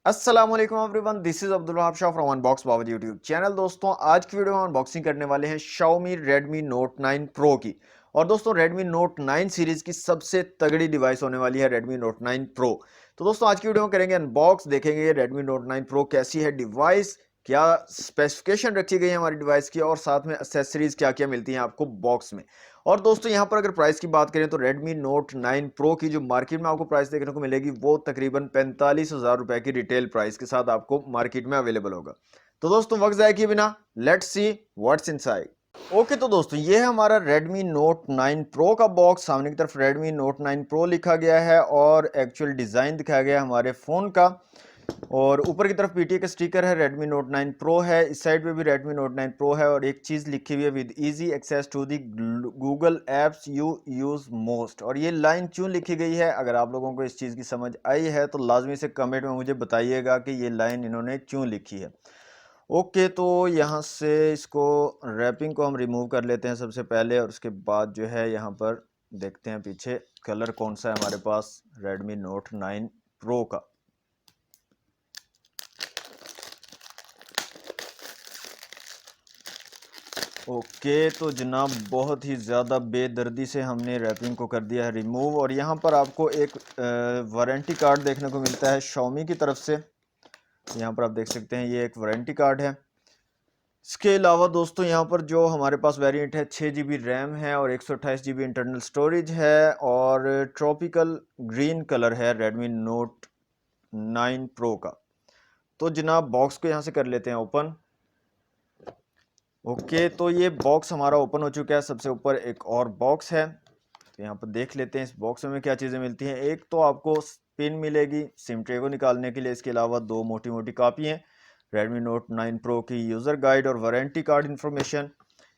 अस्सलाम वालेकुम everyone, this is Abdul Wahab Shah from unbox Baba YouTube channel. दोस्तों आज की वीडियो में अनबॉक्सिंग करने वाले हैं Xiaomi Redmi Note 9 Pro की। और दोस्तों Redmi Note 9 सीरीज की सबसे तगड़ी डिवाइस होने वाली है Redmi Note 9 Pro। तो दोस्तों आज की वीडियो में करेंगे अनबॉक्स, देखेंगे Redmi Note 9 Pro कैसी है डिवाइस, क्या स्पेसिफिकेशन रखी गई है हमारी डिवाइस की, और साथ में एक्सेसरीज क्या क्या मिलती हैं आपको बॉक्स में। और दोस्तों यहाँ पर अगर प्राइस की बात करें तो Redmi Note 9 Pro की जो मार्केट में आपको प्राइस देखने को मिलेगी वो तकरीबन 45,000 रुपए की रिटेल प्राइस के साथ आपको मार्केट में अवेलेबल होगा। तो दोस्तों वक्त जाए किए बिना let's see what's inside. Okay तो दोस्तों ये है हमारा Redmi Note 9 Pro का बॉक्स। सामने की तरफ Redmi Note 9 Pro लिखा गया है और एक्चुअल डिजाइन दिखाया गया है हमारे फोन का। और ऊपर की तरफ पीटीए का स्टिकर है, Redmi Note 9 Pro है, इस साइड पे भी Redmi Note 9 Pro है और एक चीज लिखी हुई है with easy access to the Google apps you use most. और ये लाइन क्यों लिखी गई है, अगर आप लोगों को इस चीज की समझ आई है तो लाजमी से कमेंट में मुझे बताइएगा कि ये लाइन इन्होंने क्यों लिखी है। ओके तो यहाँ से इसको रैपिंग को हम रिमूव कर लेते हैं सबसे पहले, और उसके बाद जो है यहाँ पर देखते हैं पीछे कलर कौन सा है हमारे पास Redmi Note 9 Pro का। ओके तो जनाब बहुत ही ज़्यादा बेदर्दी से हमने रैपिंग को कर दिया है रिमूव। और यहाँ पर आपको एक वारंटी कार्ड देखने को मिलता है Xiaomi की तरफ से। यहाँ पर आप देख सकते हैं ये एक वारंटी कार्ड है। इसके अलावा दोस्तों यहाँ पर जो हमारे पास वेरिएंट है 6 GB रैम है और 128 GB इंटरनल स्टोरेज है और ट्रॉपिकल ग्रीन कलर है Redmi Note 9 Pro का। तो जनाब बॉक्स को यहाँ से कर लेते हैं ओपन। ओके तो ये बॉक्स हमारा ओपन हो चुका है। सबसे ऊपर एक और बॉक्स है, तो यहाँ पर देख लेते हैं इस बॉक्स में क्या चीज़ें मिलती हैं। एक तो आपको पिन मिलेगी सिम ट्रे को निकालने के लिए, इसके अलावा दो मोटी मोटी कापी हैं Redmi Note 9 Pro की यूज़र गाइड और वारंटी कार्ड इन्फॉर्मेशन।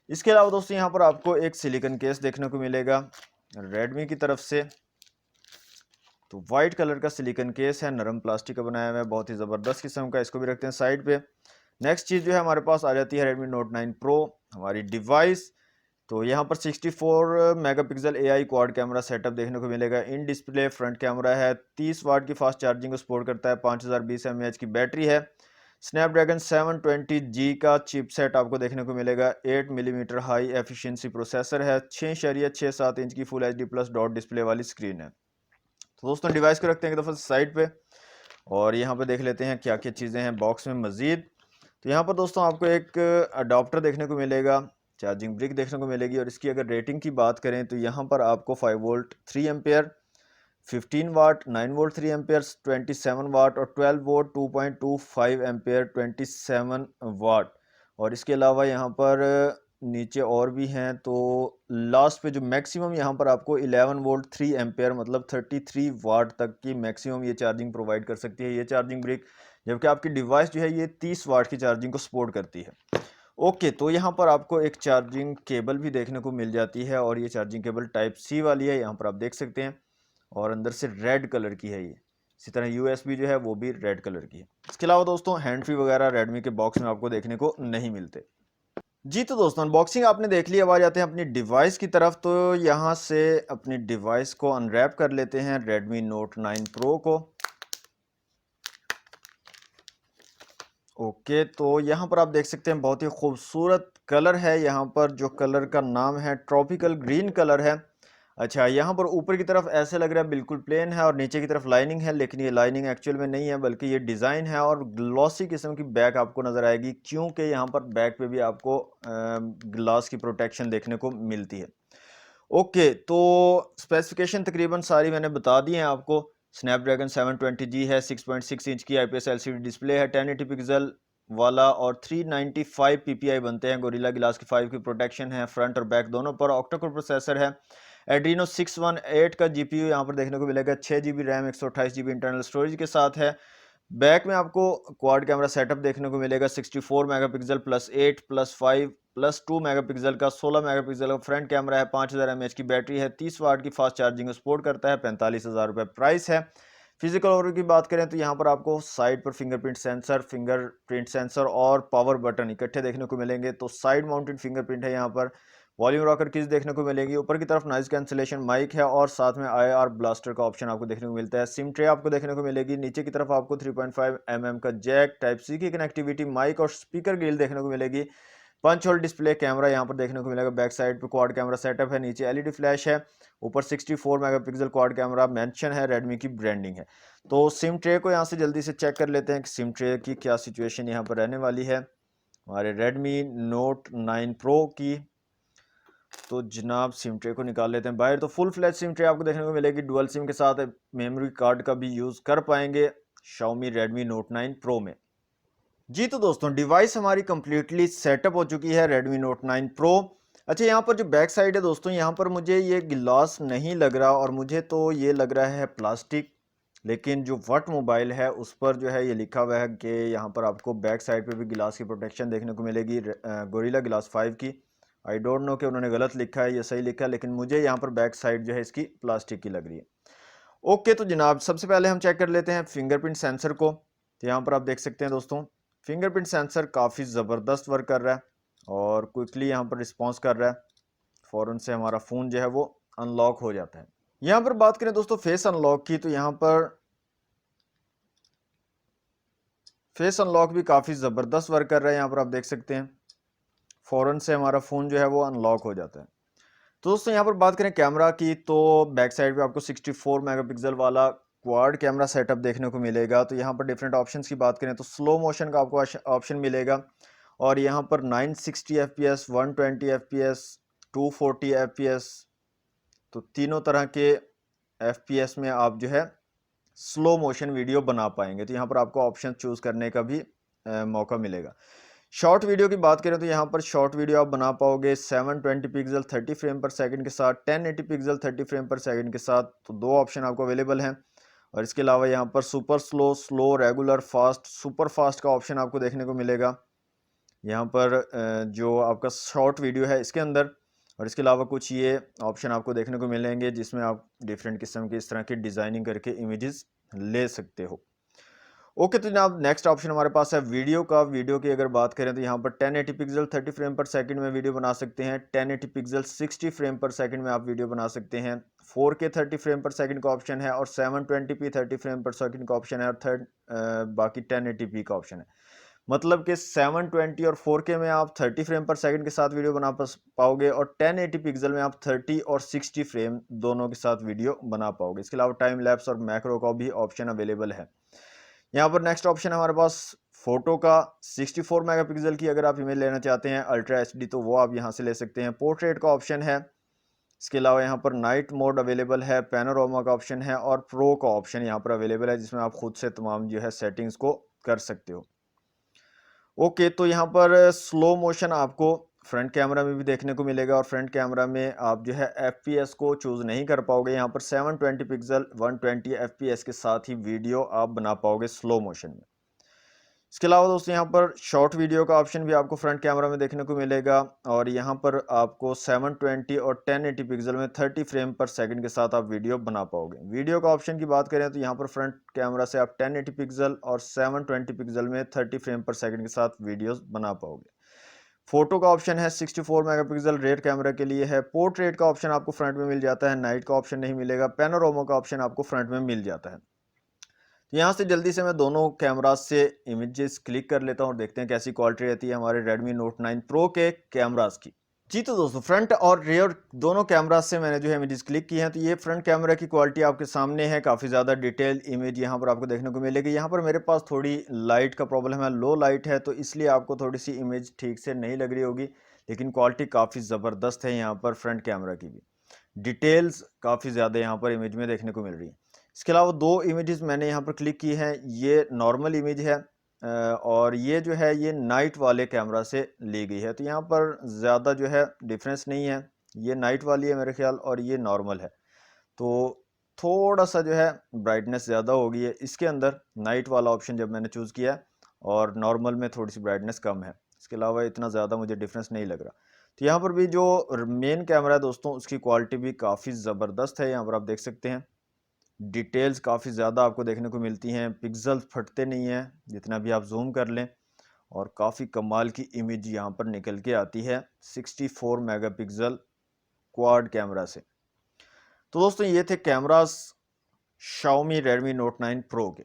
इसके अलावा दोस्तों यहाँ पर आपको एक सिलिकॉन केस देखने को मिलेगा Redmi की तरफ से। तो वाइट कलर का सिलिकॉन केस है, नरम प्लास्टिक का बनाया हुआ है, बहुत ही ज़बरदस्त किस्म का। इसको भी रखते हैं साइड पे। नेक्स्ट चीज़ जो है हमारे पास आ जाती है Redmi Note 9 Pro हमारी डिवाइस। तो यहाँ पर 64 megapixel AI quad camera setup देखने को मिलेगा। इन डिस्प्ले फ्रंट कैमरा है, 30 वाट की फास्ट चार्जिंग को सपोर्ट करता है, 5020 mAh की बैटरी है। स्नैपड्रैगन 720G का चिपसेट आपको देखने को मिलेगा। 8mm हाई एफिशिएंसी प्रोसेसर है, 6.67 इंच की full HD plus dot display वाली स्क्रीन है। तो दोस्तों डिवाइस को रखते हैं एक दफ़ा साइड पे और यहाँ पे देख लेते हैं क्या क्या चीज़ें हैं बॉक्स में मज़ीद। तो यहाँ पर दोस्तों आपको एक अडाप्टर देखने को मिलेगा, चार्जिंग ब्रिक देखने को मिलेगी। और इसकी अगर रेटिंग की बात करें तो यहाँ पर आपको 5 वोल्ट 3 एम्पेयर, 15 वाट 9 वोल्ट 3 एम्पेयर, 27 वाट और 12 वोल्ट 2.25 एम्पेयर 27 वाट। और इसके अलावा यहाँ पर नीचे और भी हैं। तो लास्ट पे जो मैक्सिमम यहाँ पर आपको 11 वोल्ट 3 एम्पेयर मतलब 33 वाट तक की मैक्सिमम ये चार्जिंग प्रोवाइड कर सकती है ये चार्जिंग ब्रिक, जबकि आपकी डिवाइस जो है ये 30 वाट की चार्जिंग को सपोर्ट करती है। ओके तो यहाँ पर आपको एक चार्जिंग केबल भी देखने को मिल जाती है और ये चार्जिंग केबल टाइप सी वाली है, यहाँ पर आप देख सकते हैं। और अंदर से रेड कलर की है ये। इसी तरह यूएसबी जो है वो भी रेड कलर की है। इसके अलावा दोस्तों हैंड फ्री वगैरह रेडमी के बॉक्स में आपको देखने को नहीं मिलते। जी तो दोस्तों अनबॉक्सिंग आपने देख ली, अब आ जाते हैं अपनी डिवाइस की तरफ। तो यहाँ से अपनी डिवाइस को अनरैप कर लेते हैं Redmi Note 9 Pro को। ओके तो यहाँ पर आप देख सकते हैं बहुत ही खूबसूरत कलर है। यहाँ पर जो कलर का नाम है ट्रॉपिकल ग्रीन कलर है। अच्छा यहाँ पर ऊपर की तरफ ऐसे लग रहा है बिल्कुल प्लेन है और नीचे की तरफ लाइनिंग है, लेकिन ये लाइनिंग एक्चुअल में नहीं है बल्कि ये डिज़ाइन है। और ग्लॉसी किस्म की बैक आपको नज़र आएगी क्योंकि यहाँ पर बैक पे भी आपको ग्लास की प्रोटेक्शन देखने को मिलती है। ओके तो स्पेसिफिकेशन तकरीबन सारी मैंने बता दी हैं आपको। स्नैपड्रैगन 720G है, 6.6 इंच की IPS LCD डिस्प्ले है, 1080 पिक्सल वाला और 395 PPI बनते हैं। गोरिल्ला ग्लास की 5 की प्रोटेक्शन है फ्रंट और बैक दोनों पर। ऑक्टा-कोर प्रोसेसर है, एड्रीनो 618 का GPU यहाँ पर देखने को मिलेगा। 6 GB RAM 128 GB internal storage के साथ है। बैक में आपको क्वाड कैमरा सेटअप देखने को मिलेगा। 64 megapixel plus 8 plus 5 plus 2 megapixel का 16 मेगापिक्सल का फ्रंट कैमरा है। 5000 mAh की बैटरी है, 30 वाट की फास्ट चार्जिंग सपोर्ट करता है। 45,000 रुपये प्राइस है। फिजिकल ओवरव्यू की बात करें तो यहाँ पर आपको साइड पर फिंगरप्रिंट सेंसर और पावर बटन इकट्ठे देखने को मिलेंगे। तो साइड माउंटेड फिंगरप्रिंट है यहाँ पर। वॉल्यूम रॉकर कीज देखने को मिलेगी। ऊपर की तरफ नॉइज कैंसिलेशन माइक है और साथ में IR ब्लास्टर का ऑप्शन आपको देखने को मिलता है। सिम ट्रे आपको देखने को मिलेगी। नीचे की तरफ आपको 3.5 mm का जैक, टाइप सी की कनेक्टिविटी, माइक और स्पीकर ग्रिल देखने को मिलेगी। पंच होल डिस्प्ले कैमरा यहाँ पर देखने को मिलेगा। बैक साइड पे क्वाड कैमरा सेटअप है, नीचे LED फ्लैश है, ऊपर 64 मेगापिक्सल क्वाड कैमरा मेंशन है, रेडमी की ब्रांडिंग है। तो सिम ट्रे को यहाँ से जल्दी से चेक कर लेते हैं कि सिम ट्रे की क्या सिचुएशन यहाँ पर रहने वाली है हमारे Redmi Note 9 Pro की। तो जनाब सिम ट्रे को निकाल लेते हैं बाहर। तो फुल फ्लैश सिम ट्रे आपको देखने को मिलेगी, डुअल सिम के साथ मेमोरी कार्ड का भी यूज कर पाएंगे Xiaomi Redmi Note 9 Pro में। जी तो दोस्तों डिवाइस हमारी कंप्लीटली सेटअप हो चुकी है Redmi Note 9 Pro। अच्छा यहाँ पर जो बैक साइड है दोस्तों, यहाँ पर मुझे ये गिलास नहीं लग रहा और मुझे तो ये लग रहा है प्लास्टिक, लेकिन जो वट मोबाइल है उस पर जो है ये लिखा हुआ है कि यहाँ पर आपको बैक साइड पे भी गिलास की प्रोटेक्शन देखने को मिलेगी गोरिल्ला ग्लास 5 की। आई डोंट नो कि उन्होंने गलत लिखा है या सही लिखा है, लेकिन मुझे यहाँ पर बैक साइड जो है इसकी प्लास्टिक की लग रही है। ओके तो जनाब सबसे पहले हम चेक कर लेते हैं फिंगरप्रिंट सेंसर को। तो यहाँ पर आप देख सकते हैं दोस्तों, फिंगरप्रिंट सेंसर काफ़ी ज़बरदस्त वर्क कर रहा है और क्विकली यहाँ पर रिस्पॉन्स कर रहा है। फ़ौरन से हमारा फ़ोन जो है वो अनलॉक हो जाता है। यहाँ पर बात करें दोस्तों फेस अनलॉक की, तो यहाँ पर फेस अनलॉक भी काफ़ी ज़बरदस्त वर्क कर रहा है। यहाँ पर आप देख सकते हैं फ़ौरन से हमारा फ़ोन जो है वो अनलॉक हो जाता है। तो दोस्तों यहाँ पर बात करें कैमरा की, तो बैक साइड पे आपको 64 मेगापिक्सल वाला क्वाड कैमरा सेटअप देखने को मिलेगा। तो यहाँ पर डिफरेंट ऑप्शंस की बात करें तो स्लो मोशन का आपको ऑप्शन मिलेगा और यहाँ पर 960 FPS, 120 FPS, 240 FPS, तो तीनों तरह के FPS में आप जो है स्लो मोशन वीडियो बना पाएंगे। तो यहाँ पर आपको ऑप्शन चूज करने का भी मौका मिलेगा। शॉर्ट वीडियो की बात करें तो यहाँ पर शॉर्ट वीडियो आप बना पाओगे 720 पिक्सल 30 फ्रेम पर सेकंड के साथ, 1080 पिक्सल 30 फ्रेम पर सेकंड के साथ। तो दो ऑप्शन आपको अवेलेबल हैं। और इसके अलावा यहाँ पर super slow, slow, regular, fast, super fast का ऑप्शन आपको देखने को मिलेगा यहाँ पर जो आपका शॉर्ट वीडियो है इसके अंदर। और इसके अलावा कुछ ये ऑप्शन आपको देखने को मिलेंगे जिसमें आप डिफरेंट किस्म की इस तरह की डिज़ाइनिंग करके इमेजेस ले सकते हो। ओके तो जनाब नेक्स्ट ऑप्शन हमारे पास है वीडियो का। वीडियो की अगर बात करें तो यहाँ पर 1080 पिक्सल 30 फ्रेम पर सेकंड में वीडियो बना सकते हैं, 1080 पिक्सल 60 फ्रेम पर सेकंड में आप वीडियो बना सकते हैं, 4K 30 फ्रेम पर सेकंड का ऑप्शन है और 720p 30 फ्रेम पर सेकंड का ऑप्शन है और बाकी 1080p का ऑप्शन है। मतलब कि 720 और 4K में आप 30 फ्रेम पर सेकंड के साथ वीडियो बना पाओगे और 1080 पिक्सल में आप 30 और 60 फ्रेम दोनों के साथ वीडियो बना पाओगे। इसके अलावा टाइम लैप्स और मैक्रो का भी ऑप्शन अवेलेबल है। यहाँ पर नेक्स्ट ऑप्शन है हमारे पास फोटो का। 64 मेगापिक्सल की अगर आप इमेज लेना चाहते हैं अल्ट्रा HD तो वो आप यहाँ से ले सकते हैं। पोर्ट्रेट का ऑप्शन है। इसके अलावा यहाँ पर नाइट मोड अवेलेबल है, पैनोरामा का ऑप्शन है और प्रो का ऑप्शन यहाँ पर अवेलेबल है जिसमें आप खुद से तमाम जो है सेटिंग्स को कर सकते हो। ओके तो यहाँ पर स्लो मोशन आपको फ्रंट कैमरा में भी देखने को मिलेगा और फ्रंट कैमरा में आप जो है FPS को चूज नहीं कर पाओगे। यहाँ पर 720 पिक्सल 120 FPS के साथ ही वीडियो आप बना पाओगे स्लो मोशन में। इसके अलावा दोस्तों यहाँ पर शॉर्ट वीडियो का ऑप्शन भी आपको फ्रंट कैमरा में देखने को मिलेगा और यहाँ पर आपको 720 और 1080 पिक्सल में 30 फ्रेम पर सेकंड के साथ आप वीडियो बना पाओगे। वीडियो का ऑप्शन की बात करें तो यहाँ पर फ्रंट कैमरा से आप 1080 पिक्सल और 720 पिक्सल में 30 फ्रेम पर सेकंड के साथ वीडियोस बना पाओगे। फोटो का ऑप्शन है 64 मेगापिक्सल रेयर कैमरा के लिए है। पोर्ट्रेट का ऑप्शन आपको फ्रंट में मिल जाता है, नाइट का ऑप्शन नहीं मिलेगा। पैनोरामा का ऑप्शन आपको फ्रंट में मिल जाता है। तो यहाँ से जल्दी से मैं दोनों कैमराज से इमेजेस क्लिक कर लेता हूँ और देखते हैं कैसी क्वालिटी रहती है हमारे Redmi Note 9 Pro के कैमराज की। जी तो दोस्तों फ्रंट और रियर दोनों कैमराज से मैंने जो है इमेजेस क्लिक की हैं। तो ये फ्रंट कैमरा की क्वालिटी आपके सामने है, काफ़ी ज़्यादा डिटेल इमेज यहाँ पर आपको देखने को मिलेगी। यहाँ पर मेरे पास थोड़ी लाइट का प्रॉब्लम है, लो लाइट है, तो इसलिए आपको थोड़ी सी इमेज ठीक से नहीं लग रही होगी, लेकिन क्वालिटी काफ़ी ज़बरदस्त है यहाँ पर फ्रंट कैमरा की भी। डिटेल्स काफ़ी ज़्यादा यहाँ पर इमेज में देखने को मिल रही है। इसके अलावा दो इमेजेस मैंने यहाँ पर क्लिक की हैं। ये नॉर्मल इमेज है और ये जो है ये नाइट वाले कैमरा से ली गई है। तो यहाँ पर ज़्यादा जो है डिफरेंस नहीं है, ये नाइट वाली है मेरे ख्याल और ये नॉर्मल है। तो थोड़ा सा जो है ब्राइटनेस ज़्यादा हो गई है इसके अंदर, नाइट वाला ऑप्शन जब मैंने चूज़ किया है, और नॉर्मल में थोड़ी सी ब्राइटनेस कम है। इसके अलावा इतना ज़्यादा मुझे डिफरेंस नहीं लग रहा। तो यहाँ पर भी जो मेन कैमरा है दोस्तों उसकी क्वालिटी भी काफ़ी ज़बरदस्त है। यहाँ पर आप देख सकते हैं डिटेल्स काफ़ी ज़्यादा आपको देखने को मिलती हैं, पिक्सल्स फटते नहीं हैं जितना भी आप जूम कर लें, और काफ़ी कमाल की इमेज यहाँ पर निकल के आती है 64 मेगापिक्सल क्वाड कैमरा से। तो दोस्तों ये थे cameras Xiaomi Redmi Note 9 Pro के।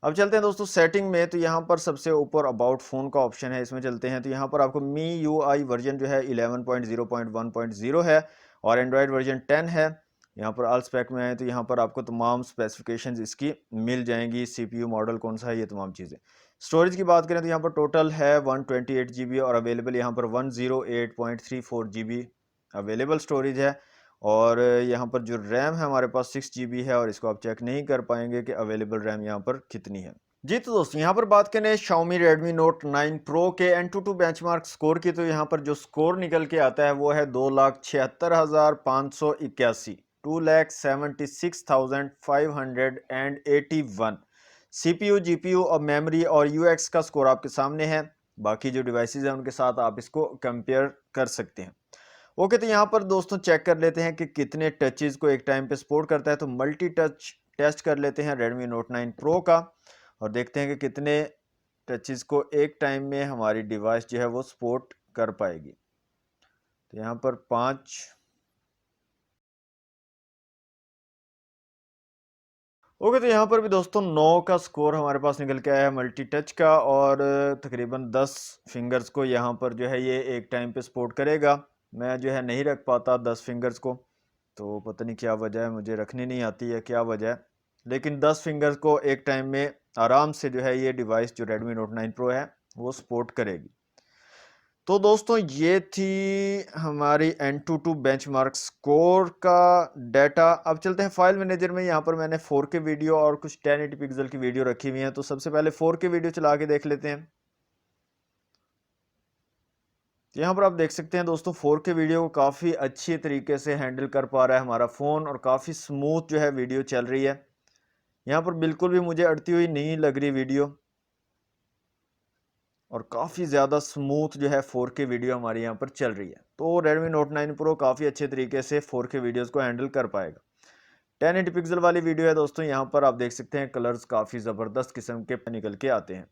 अब चलते हैं दोस्तों सेटिंग में। तो यहाँ पर सबसे ऊपर अबाउट फ़ोन का ऑप्शन है, इसमें चलते हैं। तो यहाँ पर आपको MIUI वर्जन जो है 11.0.1.0 है और एंड्रॉयड वर्जन 10 है। यहाँ पर ऑल स्पेक में आए तो यहाँ पर आपको तमाम स्पेसिफिकेशंस इसकी मिल जाएंगी, CPU मॉडल कौन सा है, ये तमाम चीज़ें। स्टोरेज की बात करें तो यहाँ पर टोटल है 128 GB और अवेलेबल यहाँ पर 108.34 GB अवेलेबल स्टोरेज है। और यहाँ पर जो रैम है हमारे पास 6 GB है और इसको आप चेक नहीं कर पाएंगे कि अवेलेबल रैम यहाँ पर कितनी है। जी तो दोस्तों यहाँ पर बात करें Xiaomi Redmi Note 9 Pro के AnTuTu बेंचमार्क स्कोर की, तो यहाँ पर जो स्कोर निकल के आता है वो है 2,76,581, 2,76,581। CPU, GPU और मेमोरी और UX का स्कोर आपके सामने है। बाकी जो डिवाइसेज हैं उनके साथ आप इसको कंपेयर कर सकते हैं। ओके, तो यहाँ पर दोस्तों चेक कर लेते हैं कि कितने टचेज को एक टाइम पे सपोर्ट करता है। तो मल्टी टच टेस्ट कर लेते हैं Redmi Note 9 Pro का और देखते हैं कि कितने टचेज को एक टाइम में हमारी डिवाइस जो है वो सपोर्ट कर पाएगी। तो यहाँ पर 5। ओके, तो यहाँ पर भी दोस्तों 9 का स्कोर हमारे पास निकल के आया है मल्टी टच का और तकरीबन 10 फिंगर्स को यहाँ पर जो है ये एक टाइम पे सपोर्ट करेगा। मैं जो है नहीं रख पाता 10 फिंगर्स को, तो पता नहीं क्या वजह है, मुझे रखनी नहीं आती है क्या वजह है, लेकिन 10 फिंगर्स को एक टाइम में आराम से जो है ये डिवाइस जो Redmi Note 9 Pro है वो सपोर्ट करेगी। तो दोस्तों ये थी हमारी AnTuTu बेंचमार्क स्कोर का डाटा। अब चलते हैं फाइल मैनेजर में। यहाँ पर मैंने 4K वीडियो और कुछ 1080 पिक्सल की वीडियो रखी हुई है। तो सबसे पहले 4K वीडियो चला के देख लेते हैं। यहाँ पर आप देख सकते हैं दोस्तों 4K वीडियो को काफ़ी अच्छी तरीके से हैंडल कर पा रहा है हमारा फ़ोन और काफ़ी स्मूथ जो है वीडियो चल रही है। यहाँ पर बिल्कुल भी मुझे अड़ती हुई नहीं लग रही वीडियो और काफ़ी ज़्यादा स्मूथ जो है 4K वीडियो हमारे यहाँ पर चल रही है। तो Redmi Note 9 Pro काफ़ी अच्छे तरीके से 4K वीडियोस को हैंडल कर पाएगा। 1080 पिक्सल वाली वीडियो है दोस्तों, यहाँ पर आप देख सकते हैं कलर्स काफ़ी ज़बरदस्त किस्म के निकल के आते हैं।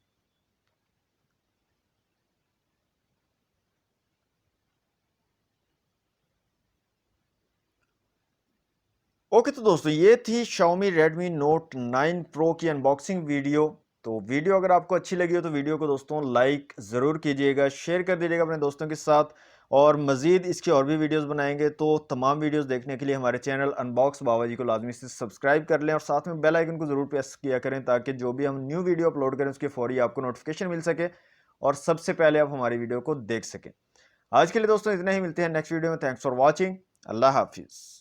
ओके, तो दोस्तों ये थी Xiaomi Redmi Note 9 Pro की अनबॉक्सिंग वीडियो। तो वीडियो अगर आपको अच्छी लगी हो तो वीडियो को दोस्तों लाइक ज़रूर कीजिएगा, शेयर कर दीजिएगा अपने दोस्तों के साथ। और मज़ीद इसकी और भी वीडियोस बनाएंगे, तो तमाम वीडियोस देखने के लिए हमारे चैनल अनबॉक्स बाबा जी को लाजमी से सब्सक्राइब कर लें और साथ में बेल आइकन को ज़रूर प्रेस किया करें ताकि जो भी हम न्यू वीडियो अपलोड करें उसके फौरी आपको नोटिफिकेशन मिल सके और सबसे पहले आप हमारी वीडियो को देख सकें। आज के लिए दोस्तों इतना ही, मिलते हैं नेक्स्ट वीडियो में। Thanks for watching. अल्लाह हाफिज़।